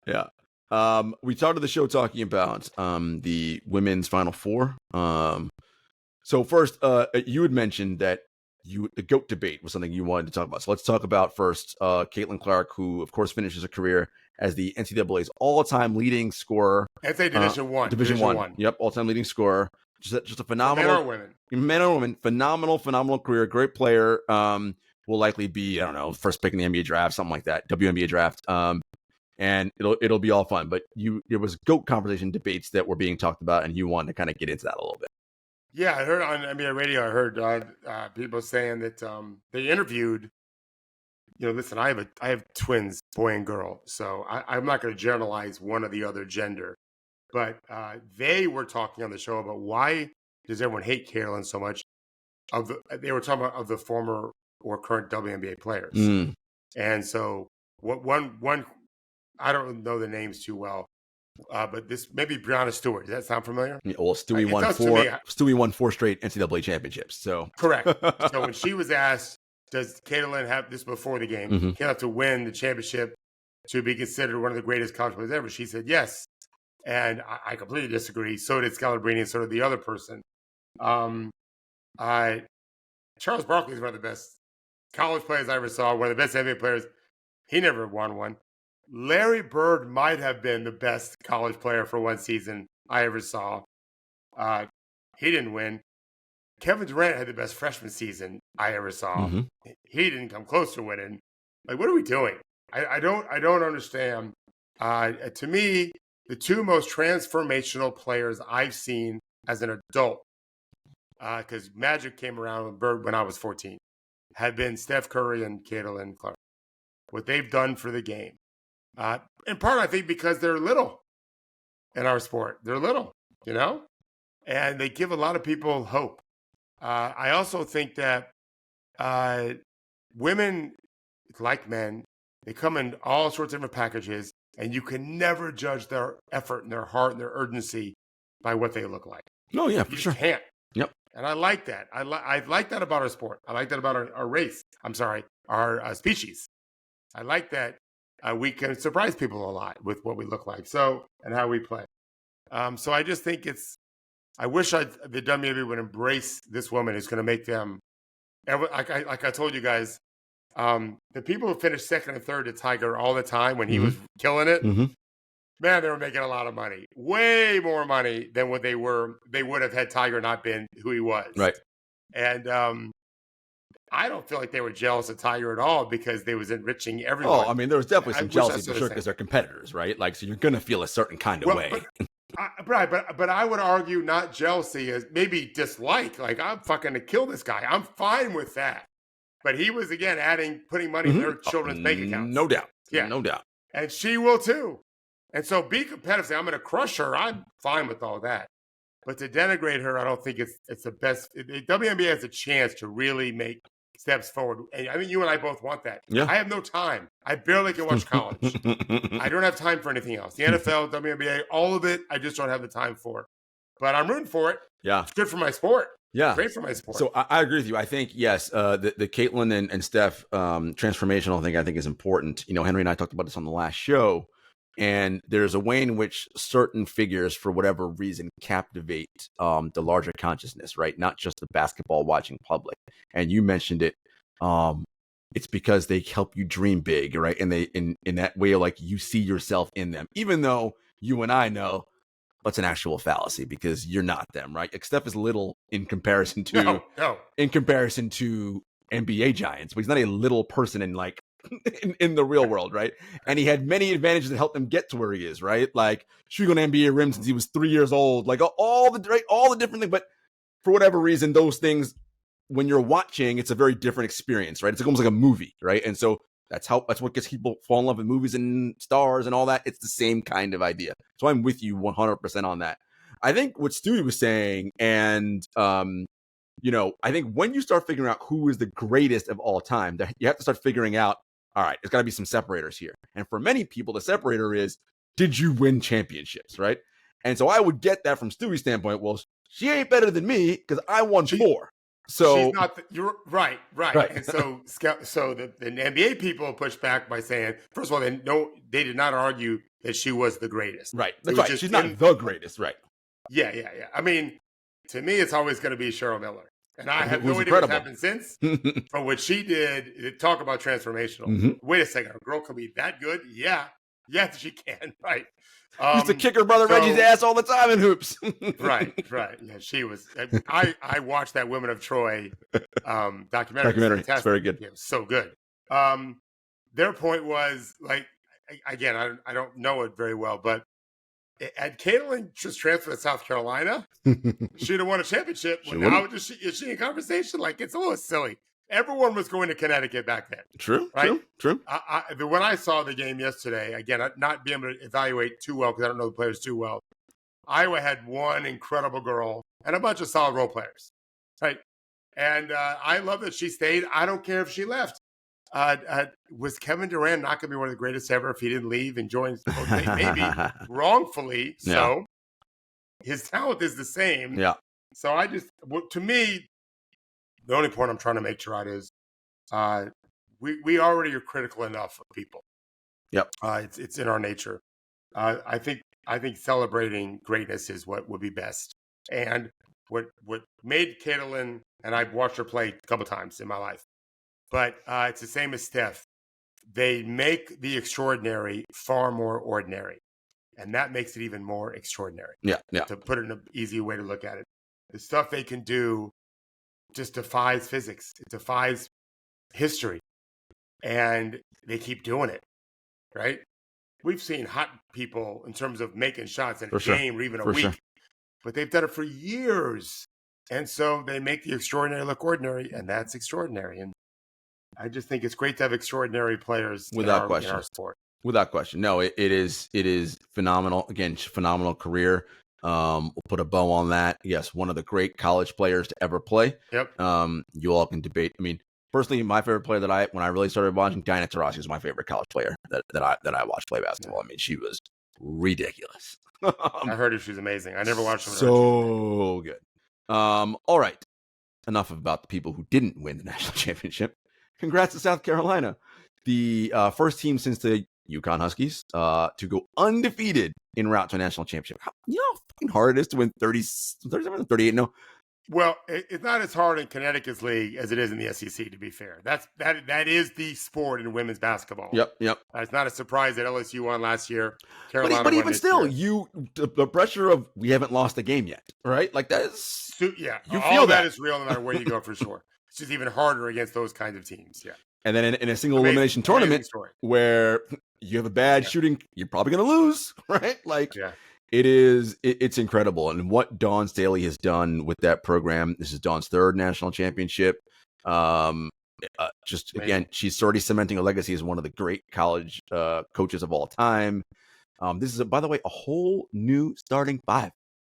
A: We started the show talking about the women's Final Four. So first, you had mentioned that the GOAT debate was something you wanted to talk about. So let's talk about first Caitlin Clark, who of course finishes her career as the NCAA's all-time leading scorer.
B: NCAA Division One.
A: Division One. Yep, all-time leading scorer. Just a phenomenal.
B: Men or women?
A: Men or women. Phenomenal career. Great player. Will likely be, I don't know, first pick in the NBA draft, something like that, WNBA draft. And it'll be all fun. But there was GOAT conversation debates that were being talked about, and you wanted to kind of get into that a little bit.
B: Yeah, I heard on NBA radio. I heard people saying that they interviewed. Listen, I have twins, boy and girl, so I'm not going to generalize one or the other gender, but they were talking on the show about why does everyone hate Caitlin so much? They were talking about the former or current WNBA players, and so one I don't know the names too well. But this maybe Brianna Stewart. Does that sound familiar?
A: Yeah, well, Stewie won 4 straight NCAA championships. So
B: correct. So when she was asked, "Does Caitlin have this before the game?
A: Mm-hmm.
B: Caitlin have to win the championship to be considered one of the greatest college players ever?" She said yes, and I completely disagree. So did Scalabrine, and so did the other person. Charles Barkley is one of the best college players I ever saw. One of the best NBA players. He never won one. Larry Bird might have been the best college player for one season I ever saw. He didn't win. Kevin Durant had the best freshman season I ever saw.
A: Mm-hmm.
B: He didn't come close to winning. Like, what are we doing? I don't understand. To me, the two most transformational players I've seen as an adult, because Magic came around with Bird when I was 14, had been Steph Curry and Caitlin Clark. What they've done for the game. In part, I think because they're little in our sport. They're little, and they give a lot of people hope. I also think that women, like men, they come in all sorts of different packages, and you can never judge their effort and their heart and their urgency by what they look like.
A: Oh, yeah, for sure.
B: You can't.
A: Yep.
B: And I like that. I like that about our sport. I like that about our race. I'm sorry, our species. I like that. We can surprise people a lot with what we look like, and how we play. So I just think I wish the WNBA would embrace this woman who's going to make them. Like I told you guys, the people who finished second and third to Tiger all the time when he was killing it, man, they were making a lot of money, way more money than what they would have had Tiger not been who he was.
A: Right.
B: And I don't feel like they were jealous of Tiger at all because they was enriching everyone.
A: Oh, I mean, there was definitely some jealousy for sure because they're competitors, right? Like, so you're going to feel a certain kind of way.
B: But I would argue not jealousy as maybe dislike. Like, I'm fucking to kill this guy. I'm fine with that. But he was, again, putting money in their children's bank accounts.
A: No doubt.
B: Yeah.
A: No doubt.
B: And she will too. And so be competitive. Say, I'm going to crush her. I'm fine with all that. But to denigrate her, I don't think it's the best. The WNBA has a chance to really make steps forward. And I mean, you and I both want that.
A: Yeah.
B: I have no time. I barely can watch college. I don't have time for anything else. The NFL, WNBA, all of it, I just don't have the time for. But I'm rooting for it.
A: Yeah.
B: It's good for my sport.
A: Yeah.
B: Great for my sport.
A: So I agree with you. I think, yes, the Caitlin and Steph transformational thing I think is important. Henry and I talked about this on the last show. And there's a way in which certain figures, for whatever reason, captivate the larger consciousness, right? Not just the basketball watching public. And you mentioned it. It's because they help you dream big, right? And they in that way, like you see yourself in them, even though you and I know that's an actual fallacy because you're not them, right? Like Steph is little in comparison to NBA giants, but he's not a little person in the real world, right? And he had many advantages that helped him get to where he is, right? Like shooting on NBA rim since he was 3 years old, like all the different things. But for whatever reason, those things, when you're watching, it's a very different experience, right? It's almost like a movie, right? And so that's what gets people fall in love with movies and stars and all that. It's the same kind of idea. So I'm with you 100% on that. I think what Stewie was saying, and I think when you start figuring out who is the greatest of all time, that you have to start figuring out, all right, there's got to be some separators here. And for many people, the separator is, did you win championships, right? And so I would get that from Stewie's standpoint. Well, she ain't better than me because I won 4. So
B: she's not. You're right. And so the NBA people pushed back by saying, first of all, they did not argue that she was the greatest.
A: Right. That's right. She's not the greatest. Right.
B: Yeah. I mean, to me, it's always going to be Cheryl Miller. And I have no idea what's happened since. From what she did, talk about transformational. Mm-hmm. Wait a second. A girl can be that good? Yeah, she can. Right.
A: Used to kick her brother Reggie's ass all the time in hoops.
B: Right. Yeah, she was. I watched that Women of Troy documentary.
A: It's very good.
B: Yeah, it was so good. Their point was, like, again, I don't know it very well, but had Caitlin just transferred to South Carolina, she'd have won a championship. Now is she in conversation? Like, it's a little silly. Everyone was going to Connecticut back then.
A: True.
B: When I saw the game yesterday, again, not being able to evaluate too well because I don't know the players too well, Iowa had one incredible girl and a bunch of solid role players, right? And I love that she stayed. I don't care if she left. Was Kevin Durant not going to be one of the greatest ever if he didn't leave and join? Maybe wrongfully. Yeah. So his talent is the same.
A: Yeah.
B: So to me, the only point I'm trying to make, Jarod, is we already are critical enough of people.
A: Yep.
B: It's in our nature. I think celebrating greatness is what would be best. And what made Caitlin, and I've watched her play a couple times in my life, but it's the same as Steph. They make the extraordinary far more ordinary. And that makes it even more extraordinary.
A: Yeah.
B: To put it in an easy way to look at it. The stuff they can do just defies physics. It defies history. And they keep doing it, right? We've seen hot people in terms of making shots in a game or even a week. But they've done it for years. And so they make the extraordinary look ordinary, and that's extraordinary. And I just think it's great to have extraordinary players
A: without
B: in our sport.
A: Without question. No, it is phenomenal. Again, phenomenal career. We'll put a bow on that. Yes, one of the great college players to ever play.
B: Yep.
A: You all can debate. I mean, personally, my favorite player when I really started watching, Daigneault was my favorite college player that I watched play basketball. I mean, she was ridiculous.
B: I heard she was amazing. I never watched her.
A: So good. All right. Enough about the people who didn't win the national championship. Congrats to South Carolina, the first team since the UConn Huskies to go undefeated en route to a national championship. You know how fucking hard it is to win 37, 38? No.
B: Well, it's not as hard in Connecticut's league as it is in the SEC, to be fair. That is the sport in women's basketball.
A: Yep.
B: It's not a surprise that LSU won last year. Carolina
A: but even still, the pressure of we haven't lost a game yet, right? Like that is
B: you feel that is real no matter where you go for sure. It's just even harder against those kinds of teams. Yeah.
A: And then in a single elimination tournament where you have a bad shooting, you're probably going to lose, right? Like it's incredible. And what Dawn Staley has done with that program, this is Dawn's third national championship. Again, she's already cementing a legacy as one of the great college coaches of all time. This is, by the way, a whole new starting five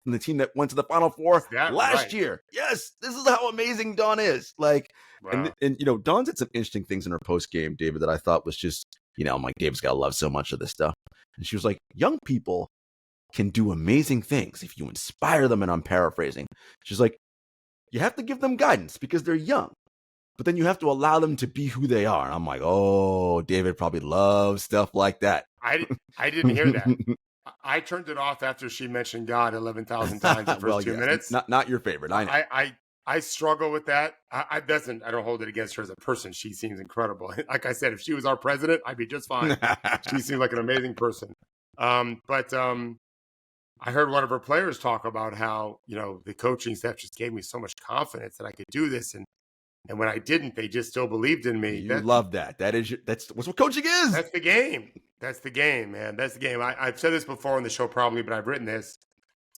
A: from the team that went to the Final Four last year. Yes, this is how amazing Dawn is. Like, wow. and Dawn did some interesting things in her post game, David, that I thought was just, I'm like, David's got to love so much of this stuff. And she was like, young people can do amazing things if you inspire them. And I'm paraphrasing. She's like, you have to give them guidance because they're young, but then you have to allow them to be who they are. I'm like, oh, David probably loves stuff like that.
B: I didn't hear that. I turned it off after she mentioned God 11,000 times the first 2 minutes.
A: Not your favorite. I know.
B: I struggle with that. I don't hold it against her as a person. She seems incredible. Like I said, if she was our president, I'd be just fine. She seems like an amazing person. But I heard one of her players talk about how, the coaching staff just gave me so much confidence that I could do this. And when I didn't, they just still believed in me.
A: You love that. That's what coaching is.
B: That's the game. That's the game, man. That's the game. I've said this before on the show probably, but I've written this.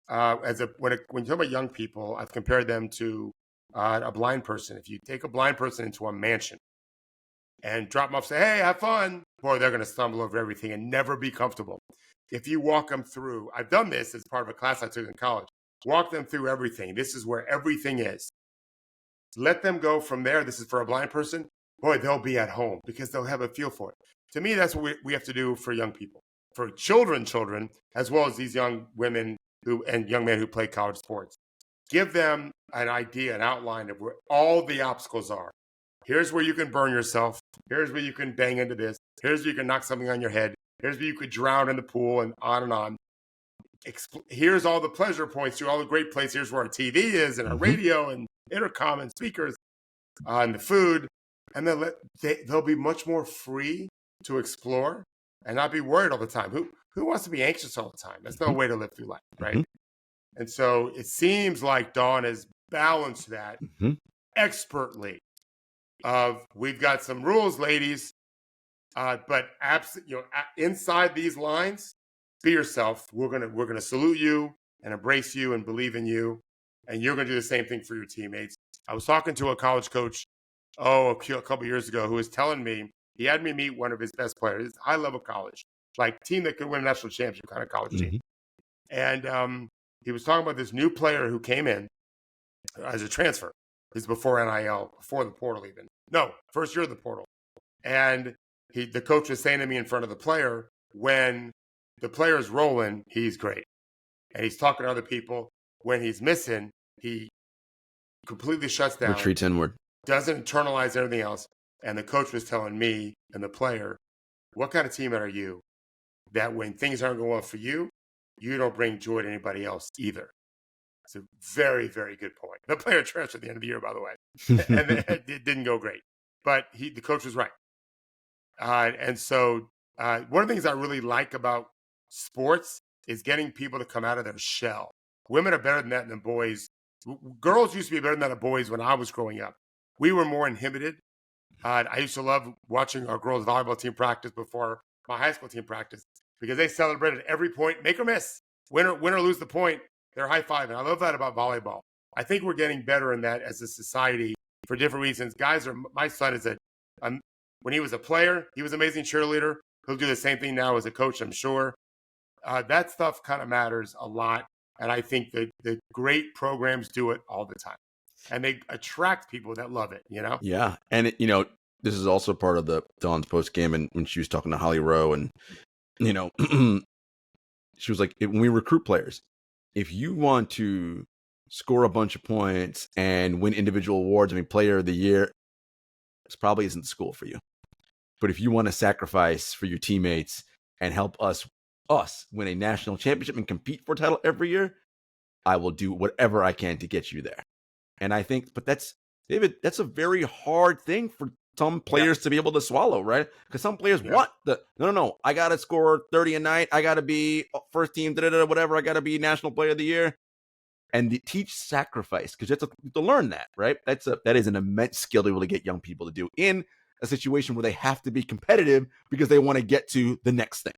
B: When you talk about young people, I've compared them to a blind person. If you take a blind person into a mansion and drop them off, say, hey, have fun, boy, they're going to stumble over everything and never be comfortable. If you walk them through, I've done this as part of a class I took in college, walk them through everything. This is where everything is. Let them go from there. This is for a blind person. Boy, they'll be at home because they'll have a feel for it. To me, that's what we have to do for young people, for children, as well as these young women and young men who play college sports. Give them an idea, an outline of where all the obstacles are. Here's where you can burn yourself. Here's where you can bang into this. Here's where you can knock something on your head. Here's where you could drown in the pool and on and on. Here's all the pleasure points to all the great places. Here's where our TV is and our radio and intercom and speakers and the food. And then they'll be much more free to explore and not be worried all the time. Who wants to be anxious all the time? That's no way to live through life, right? And so it seems like Dawn has balanced that expertly. We've got some rules, ladies, but inside these lines, be yourself. We're gonna salute you and embrace you and believe in you, and you're gonna do the same thing for your teammates. I was talking to a college coach a couple years ago who was telling me he had me meet one of his best players, high level college, like team that could win a national championship kind of college team, and he was talking about this new player who came in as a transfer. This is before NIL, before the portal even. No, first year of the portal. And the coach was saying to me in front of the player, when the player's rolling, he's great. And he's talking to other people. When he's missing, he completely shuts down.
A: Retreats inward.
B: Doesn't internalize everything else. And the coach was telling me and the player, what kind of teammate are you that when things aren't going well for you, you don't bring joy to anybody else either? It's a very, very good point. The player transferred at the end of the year, by the way, and it didn't go great. But the coach was right. And so one of the things I really like about sports is getting people to come out of their shell. Women are better than that than boys. Girls used to be better than that boys when I was growing up. We were more inhibited. I used to love watching our girls' volleyball team practice before my high school team practice because they celebrated every point, make or miss, win or lose the point. They're high-fiving. I love that about volleyball. I think we're getting better in that as a society for different reasons. My son is when he was a player, he was an amazing cheerleader. He'll do the same thing now as a coach, I'm sure. That stuff kind of matters a lot. And I think that the great programs do it all the time. And they attract people that love it, Yeah.
A: And, this is also part of the Dawn's post game. And when she was talking to Holly Rowe and, she was like, when we recruit players, if you want to score a bunch of points and win individual awards, player of the year, this probably isn't the school for you. But if you want to sacrifice for your teammates and help us win a national championship and compete for a title every year, I will do whatever I can to get you there. And I think, but David, that's a very hard thing for some players to be able to swallow, right? Because some players want no, I got to score 30 a night. I got to be first team, whatever. I got to be national player of the year. And teach sacrifice, because you have to learn that, right? That is an immense skill to be able to get young people to do in a situation where they have to be competitive because they want to get to the next thing.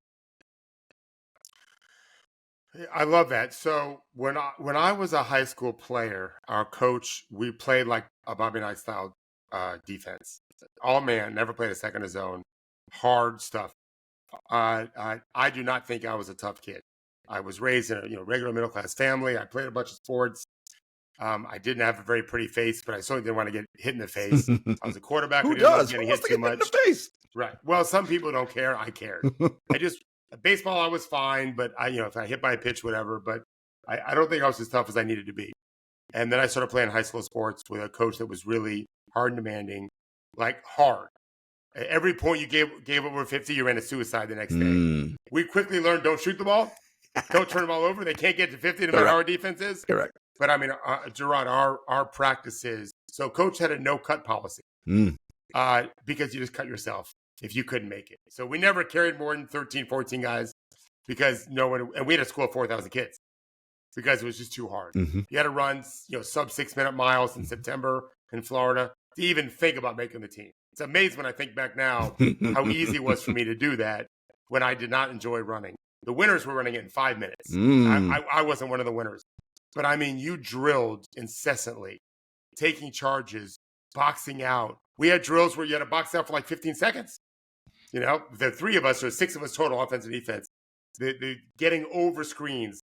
B: I love that. So when I was a high school player, our coach, we played like a Bobby Knight style defense. All man, never played a second of zone, hard stuff. I do not think I was a tough kid. I was raised in a regular middle class family. I played a bunch of sports. I didn't have a very pretty face, but I certainly didn't want to get hit in the face. I was a quarterback.
A: Who does?
B: Getting hit too much.
A: In the face?
B: Right. Well, some people don't care. I cared. Baseball, I was fine, but if I hit by a pitch, whatever. But I don't think I was as tough as I needed to be. And then I started playing high school sports with a coach that was really hard and demanding, like hard. At every point you gave over 50, you ran a suicide the next day. We quickly learned, don't shoot the ball. Don't turn the ball over. They can't get to 50 no matter how our defense is.
A: Correct.
B: But I mean, Jarod, our practices. So coach had a no cut policy because you just cut yourself if you couldn't make it. So we never carried more than 13, 14 guys because no one, and we had a school of 4,000 kids because it was just too hard. You had to run, sub 6-minute miles in September in Florida to even think about making the team. It's amazing when I think back now how easy it was for me to do that when I did not enjoy running. The winners were running it in 5 minutes. I wasn't one of the winners. But I mean, you drilled incessantly, taking charges, boxing out. We had drills where you had to box out for like 15 seconds. The 3 of us, or 6 of us total, offense and defense, the getting over screens,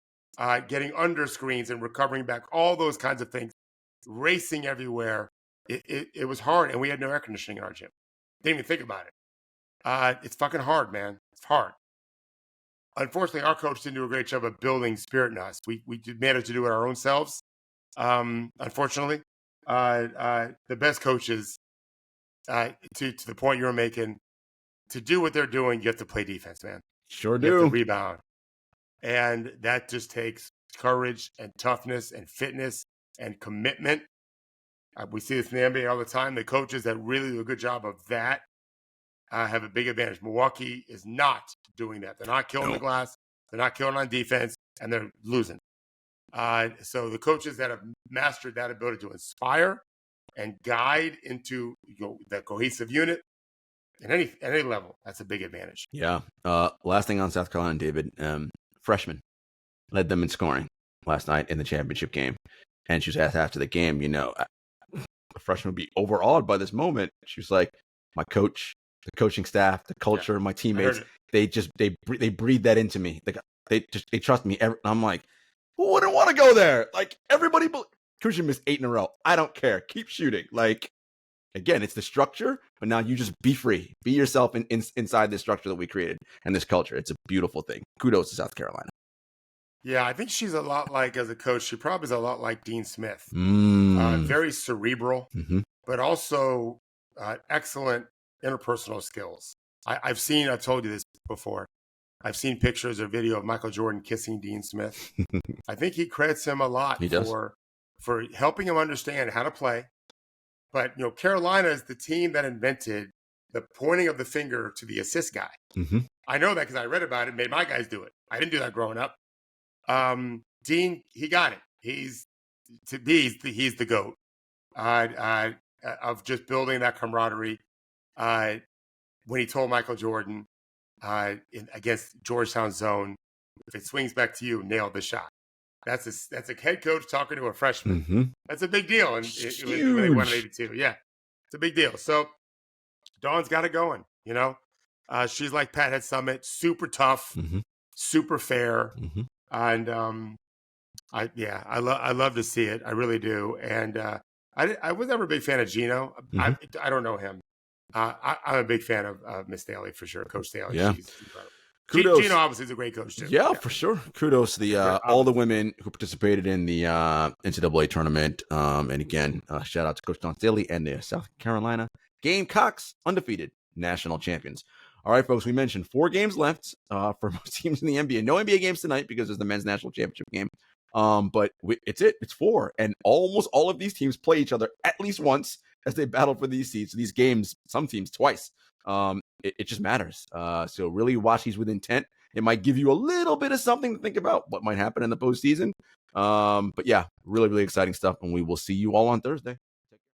B: getting under screens and recovering back, all those kinds of things, racing everywhere. It was hard, and we had no air conditioning in our gym. Didn't even think about it. It's fucking hard, man. It's hard. Unfortunately, our coach didn't do a great job of building spirit in us. We managed to do it our own selves. Unfortunately, the best coaches, to the point you're making, to do what they're doing, you have to play defense, man.
A: Sure do.
B: You have to rebound. And that just takes courage and toughness and fitness and commitment. We see this in the NBA all the time. The coaches that really do a good job of that have a big advantage. Milwaukee is not doing that. They're not killing the glass. They're not killing on defense, and they're losing. So the coaches that have mastered that ability to inspire and guide into the cohesive unit at any level, that's a big advantage.
A: Yeah. Last thing on South Carolina, David. Freshman led them in scoring last night in the championship game. And she was asked after the game, a freshman would be overawed by this moment. She was like, my coach, the coaching staff, the culture, my teammates, they breathe that into me. They trust me. I'm like, who wouldn't want to go there? Like, everybody, Kushner missed 8 in a row. I don't care. Keep shooting. Like, again, it's the structure, but now you just be free. Be yourself inside this structure that we created and this culture. It's a beautiful thing. Kudos to South Carolina.
B: Yeah, I think she's a lot like, as a coach, she probably is a lot like Dean Smith. Very cerebral, but also excellent interpersonal skills. I've told you this before, I've seen pictures or video of Michael Jordan kissing Dean Smith. I think he credits him a lot for helping him understand how to play. But, Carolina is the team that invented the pointing of the finger to the assist guy. I know that because I read about it and made my guys do it. I didn't do that growing up. Dean, he got it. He's the GOAT of just building that camaraderie. When he told Michael Jordan against Georgetown's zone, if it swings back to you, nail the shot. That's a head coach talking to a freshman. That's a big deal. And it was when they won 82. Yeah, it's a big deal. So Dawn's got it going. She's like Pat at Summit, super tough, super fair. And I love to see it. I really do. And I was never a big fan of Gino. I don't know him. I'm a big fan of Miss Staley for sure, Coach Staley.
A: Yeah.
B: She's incredible.
A: Kudos.
B: Gino obviously is a great coach too.
A: Yeah, for sure. Kudos to all the women who participated in the NCAA tournament. And again, shout out to Coach Dawn Staley and the South Carolina Gamecocks, undefeated national champions. All right, folks, we mentioned 4 games left for most teams in the NBA. No NBA games tonight because there's the men's national championship game. But it's 4. And almost all of these teams play each other at least once as they battle for these seeds. So these games, some teams twice. It just matters. So really watch these with intent. It might give you a little bit of something to think about what might happen in the postseason. But yeah, really, really exciting stuff. And we will see you all on Thursday.